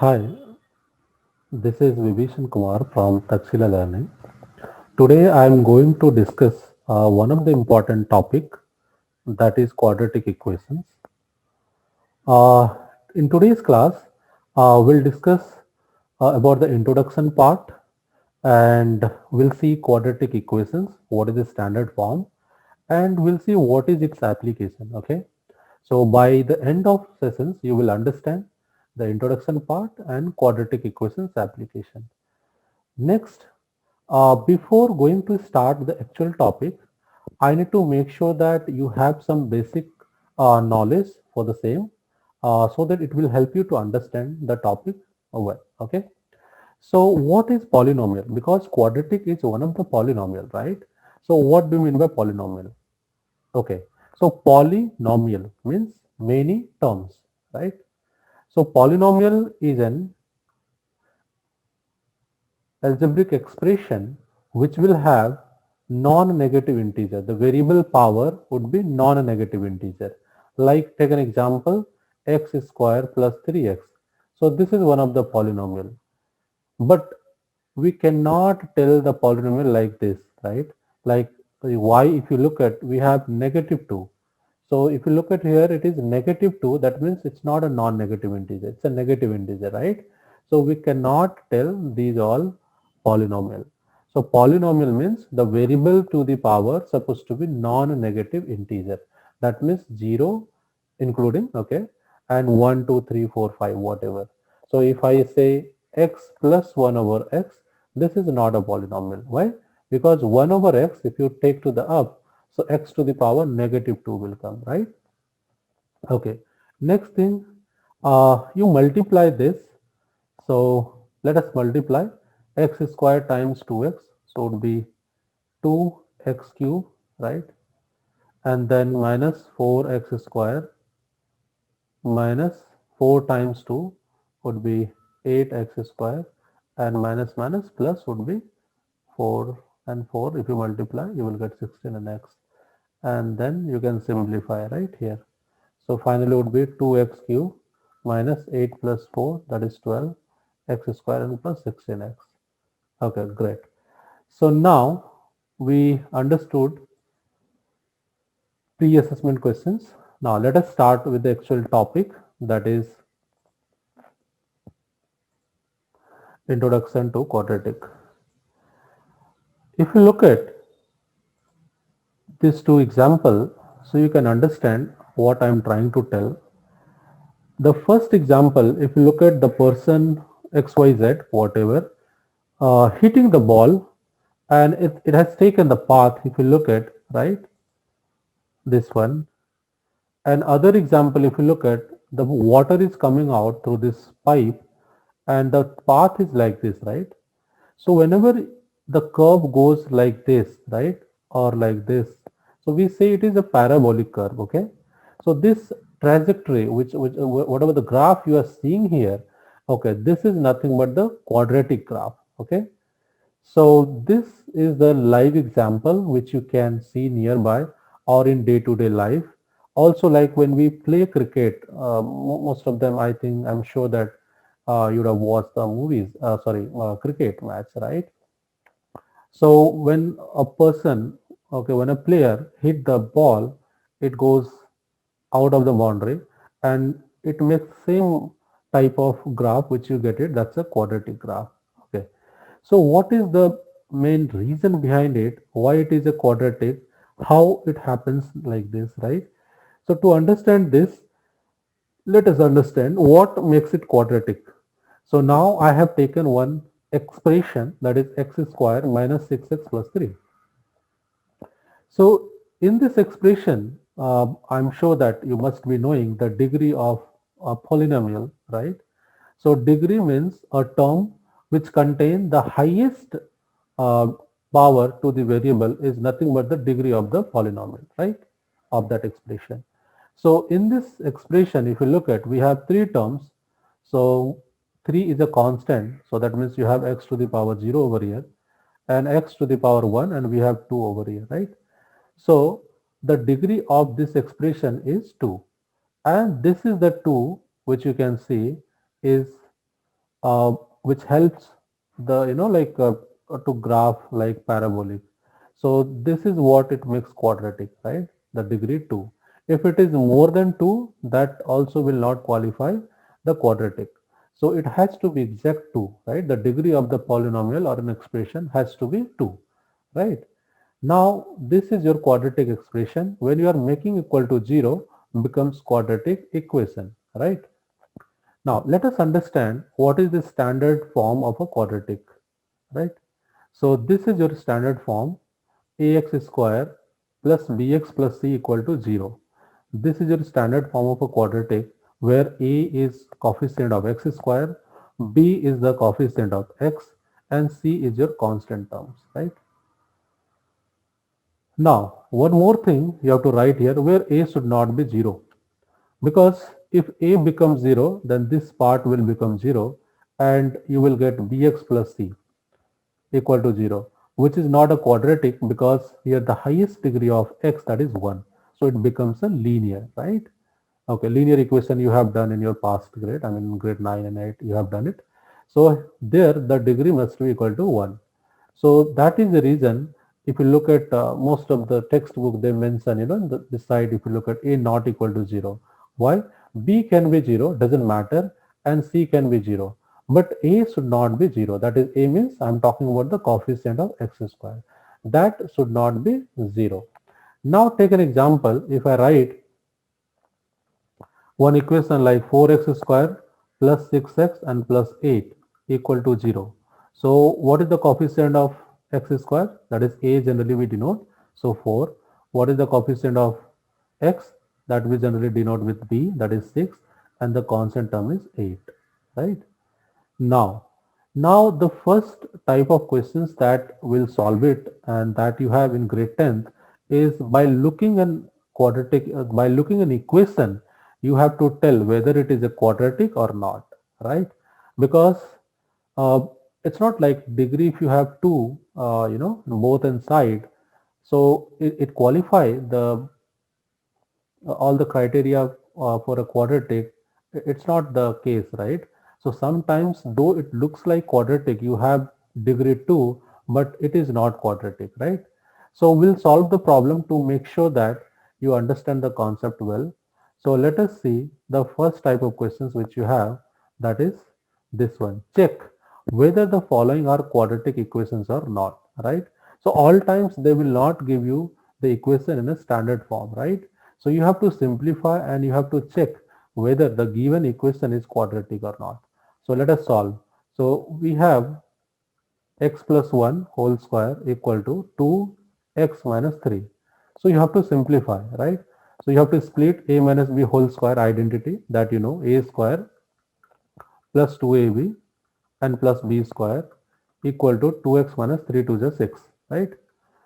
Hi, this is Vibhishan Kumar from Taxila Learning. Today I am going to discuss one of the important topic, that is quadratic equations. Uh, in today's class, we'll discuss about the introduction part, and we'll see quadratic equations, what is the standard form, and we'll see what is its application. Okay. So by the end of sessions, you will understand the introduction part and quadratic equations application. Next, before going to start the actual topic, I need to make sure that you have some basic knowledge for the same, so that it will help you to understand the topic well. Okay. So what is polynomial? Because quadratic is one of the polynomial, right? So what do you mean by polynomial? Okay. So polynomial means many terms, right? So polynomial is an algebraic expression which will have non-negative integer. The variable power would be non-negative integer. Like take an example, x square plus 3x. So this is one of the polynomial. But we cannot tell the polynomial like this, right? Like y, if you look at, we have negative 2. So if you look at here, it is negative 2. That means it's not a non-negative integer. It's a negative integer, right? So we cannot tell these all polynomial. So polynomial means the variable to the power supposed to be non-negative integer. That means 0 including, okay, and 1, 2, 3, 4, 5, whatever. So if I say x plus 1 over x, this is not a polynomial. Why? Because 1 over x, if you take to the up, so x to the power negative 2 will come, right? Okay. Next thing, you multiply this. So let us multiply x square times 2x. So it would be 2x cube, right? And then minus 4x square minus 4 times 2 would be 8x square, and minus minus plus would be 4, and 4 if you multiply you will get 16 and x, and then you can simplify right here. So finally would be 2x cube minus 8 plus 4, that is 12 x square and plus 16x. Okay, great. So now we understood pre-assessment questions. Now let us start with the actual topic, that is introduction to quadratic. If you look at these two examples, so you can understand what I am trying to tell. The first example, if you look at the person XYZ, whatever, hitting the ball, and it has taken the path, if you look at, right, this one. And other example, if you look at, the water is coming out through this pipe and the path is like this, right? So whenever the curve goes like this, right, or like this, so we say it is a parabolic curve. Okay. So this trajectory, which whatever the graph you are seeing here, okay, this is nothing but the quadratic graph. Okay. So this is the live example which you can see nearby or in day-to-day life. Also, like when we play cricket, most of them, I think, I'm sure that you would have watched the movies, cricket match, right? So when a person, okay, when a player hit the ball, it goes out of the boundary and it makes same type of graph which you get it. That's a quadratic graph. Okay. So what is the main reason behind it? Why it is a quadratic? How it happens like this, right? So to understand this, let us understand what makes it quadratic. So now I have taken one expression, that is x square minus 6x plus 3. So in this expression, I'm sure that you must be knowing the degree of a polynomial, right? So degree means a term which contain the highest uh, power to the variable is nothing but the degree of the polynomial, right? Of that expression. So in this expression, if you look at, we have three terms. So 3 is a constant. So that means you have x to the power 0 over here and x to the power 1, and we have 2 over here, right? So the degree of this expression is 2, and this is the 2 which you can see is which helps the to graph like parabolic. So this is what it makes quadratic, right? The degree 2. If it is more than 2, that also will not qualify the quadratic. So it has to be exact 2, right? The degree of the polynomial or an expression has to be 2, right? Now this is your quadratic expression. When you are making equal to 0, becomes quadratic equation, right? Now let us understand what is the standard form of a quadratic, right? So this is your standard form, ax square plus bx plus c equal to 0. This is your standard form of a quadratic where a is coefficient of x square, b is the coefficient of x, and c is your constant terms, right? Now one more thing you have to write here where a should not be 0, because if a becomes 0 then this part will become 0 and you will get bx plus c equal to 0, which is not a quadratic because here the highest degree of x, that is 1. So it becomes a linear, right? Okay, linear equation you have done in your past grade, I mean grade 9 and 8 you have done it. So there the degree must be equal to 1. So that is the reason if you look at most of the textbook they mention, this side, if you look at a not equal to 0. Why? B can be 0, doesn't matter, and C can be 0. But a should not be 0. That is, a means I am talking about the coefficient of x square. That should not be 0. Now take an example. If I write one equation like 4x square plus 6x and plus 8 equal to 0. So what is the coefficient of x square? That is a, generally we denote. So 4. What is the coefficient of x? That we generally denote with b, that is 6, and the constant term is 8, right? Now the first type of questions that will solve it and that you have in grade 10th is by looking an quadratic, by looking an equation, you have to tell whether it is a quadratic or not, right? Because uh, it's not like degree if you have two, both inside, so it qualify the all the criteria for a quadratic. It's not the case, right? So sometimes though it looks like quadratic, you have degree 2, but it is not quadratic, right? So we'll solve the problem to make sure that you understand the concept well. So let us see the first type of questions which you have, that is this one. Check whether the following are quadratic equations or not, right? So all times they will not give you the equation in a standard form, right? So you have to simplify and you have to check whether the given equation is quadratic or not. So let us solve. So we have x plus 1 whole square equal to 2x minus 3. So you have to simplify, right? So you have to split a minus b whole square identity, that you know, a square plus 2ab and plus b square equal to 2x minus 3 to the 6, right?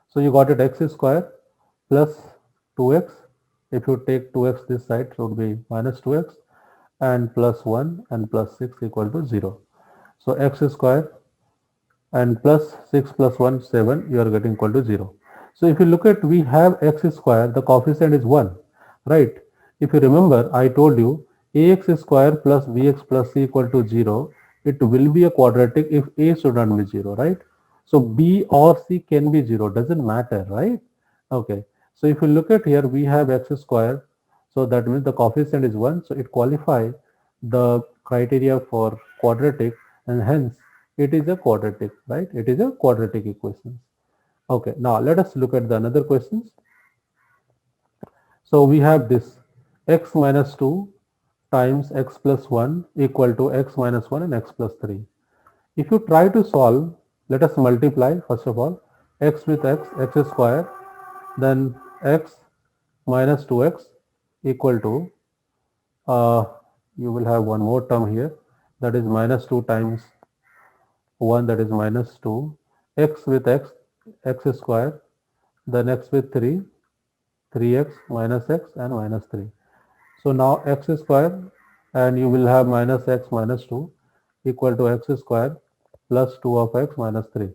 So you got it, x square plus 2x. If you take 2x this side, it would be minus 2x, and plus 1 and plus 6 equal to 0. So x square and plus 6 plus 1, 7, you are getting equal to 0. So if you look at, we have x square, the coefficient is 1, right? If you remember, I told you ax square plus bx plus c equal to 0, it will be a quadratic if a should not be 0, right? So b or c can be 0, doesn't matter, right? Okay. So if you look at here, we have x square, so that means the coefficient is 1, so it qualifies the criteria for quadratic, and hence it is a quadratic, right? It is a quadratic equation. Okay, now let us look at the another questions. So we have this x minus 2 times x plus 1 equal to x minus 1 and x plus 3. If you try to solve, let us multiply first of all x with x square, then x minus 2x equal to, you will have one more term here, that is minus 2 times 1, that is minus 2, x with x square, then x with 3, 3x minus x and minus 3. So now x square, and you will have minus x minus 2 equal to x square plus 2 of x minus 3.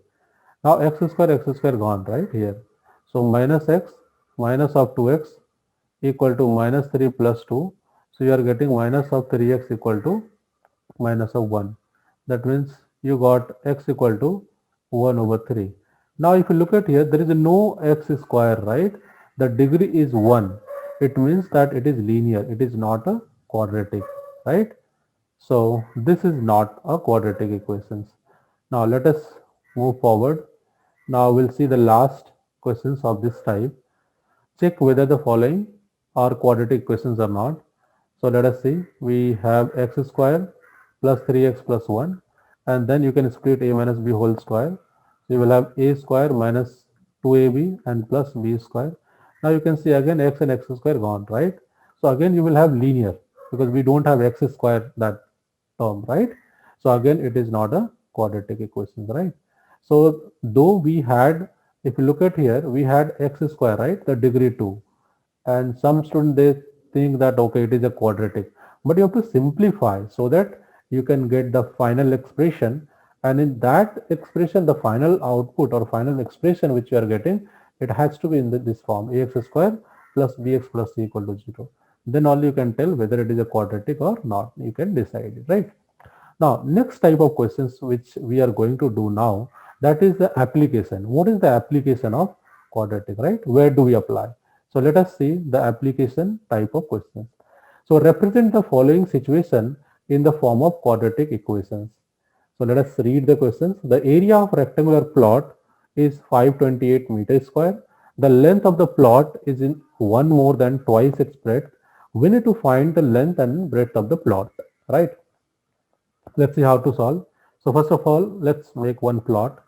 Now x square gone, right here. So minus x minus of 2x equal to minus 3 plus 2. So you are getting minus of 3x equal to minus of 1. That means you got x equal to 1 over 3. Now if you look at here, there is no x square, right? The degree is 1. It means that it is linear. It is not a quadratic, right? So this is not a quadratic equations. Now let us move forward. Now we'll see the last questions of this type. Check whether the following are quadratic equations or not. So let us see. We have x square plus 3x plus 1, and then you can split a minus b whole square. So you will have a square minus 2ab and plus b square. Now you can see again x and x square gone, right? So again you will have linear because we don't have x square that term, right? So again it is not a quadratic equation, right? So though we had, if you look at here, we had x square, right? The degree 2, and some students they think that okay it is a quadratic, but you have to simplify so that you can get the final expression, and in that expression the final output or final expression which you are getting, it has to be in this form: ax square plus bx plus c equal to 0. Then only you can tell whether it is a quadratic or not. You can decide it, right? Now, next type of questions which we are going to do now, that is the application. What is the application of quadratic, right? Where do we apply? So let us see the application type of questions. So represent the following situation in the form of quadratic equations. So let us read the questions. The area of rectangular plot is 528 meters square. The length of the plot is in one more than twice its breadth. We need to find the length and breadth of the plot, right? Let's see how to solve. So first of all, let's make one plot.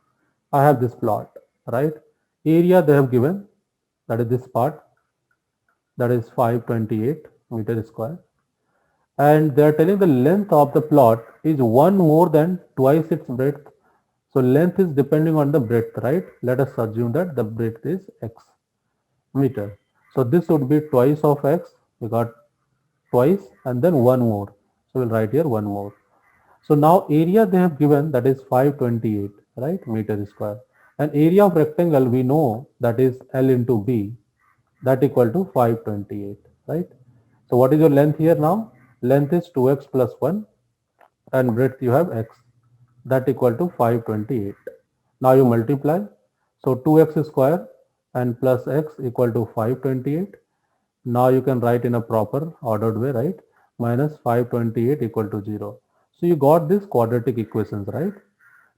I have this plot, right? Area they have given, that is this part, that is 528 meters square. And they are telling the length of the plot is one more than twice its breadth. So length is depending on the breadth, right? Let us assume that the breadth is x meter. So this would be twice of x. We got twice and then one more. So we'll write here one more. So now area they have given, that is 528, right, meter square. And area of rectangle we know that is L into B, that equal to 528, right? So what is your length here now? Length is 2x plus 1 and breadth you have x, that equal to 528. Now you multiply. So 2x square and plus x equal to 528. Now you can write in a proper ordered way, right? Minus 528 equal to 0. So you got these quadratic equations, right?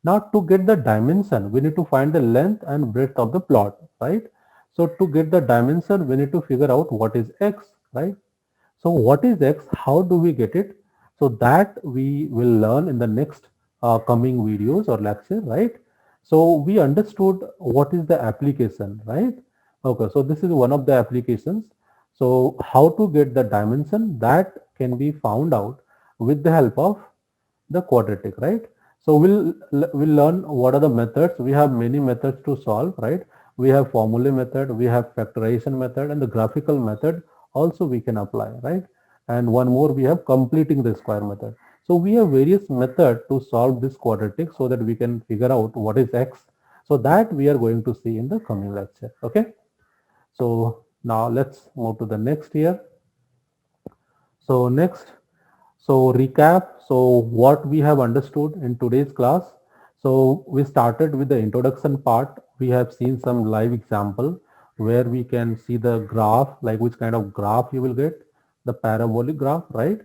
Now to get the dimension, we need to find the length and breadth of the plot, right? So to get the dimension, we need to figure out what is x, right? So what is x? How do we get it? So that we will learn in the next coming videos or lecture, right? So we understood what is the application, right? Okay, so this is one of the applications. So how to get the dimension, that can be found out with the help of the quadratic, right? So we'll learn what are the methods. We have many methods to solve, right? We have formula method, we have factorization method, and the graphical method also we can apply, right? And one more, we have completing the square method. So we have various methods to solve this quadratic so that we can figure out what is x. So that we are going to see in the coming lecture. Okay. So now let's move to the next here. So next, so recap. So what we have understood in today's class. So we started with the introduction part. We have seen some live example where we can see the graph, like which kind of graph you will get, the parabolic graph, right?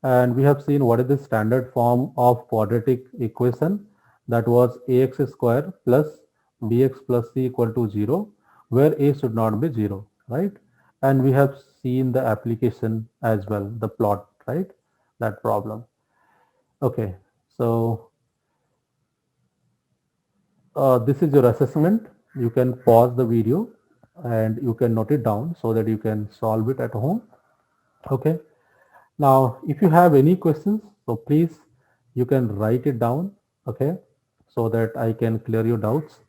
And we have seen what is the standard form of quadratic equation, that was ax square plus bx plus c equal to 0, where a should not be 0, right? And we have seen the application as well, the plot, right? That problem. Okay, so this is your assessment. You can pause the video and you can note it down so that you can solve it at home. Okay, now if you have any questions, so please you can write it down, okay, so that I can clear your doubts.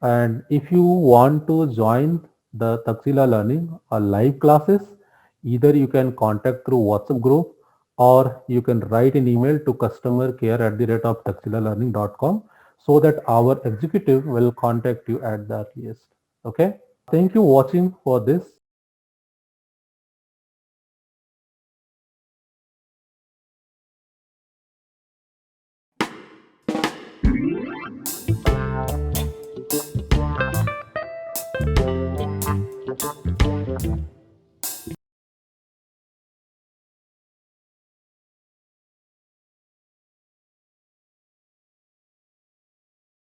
And if you want to join the Taxila Learning live classes, either you can contact through WhatsApp group or you can write an email to customercare@taxilalearning.com so that our executive will contact you at the earliest. Okay. Thank you watching for this.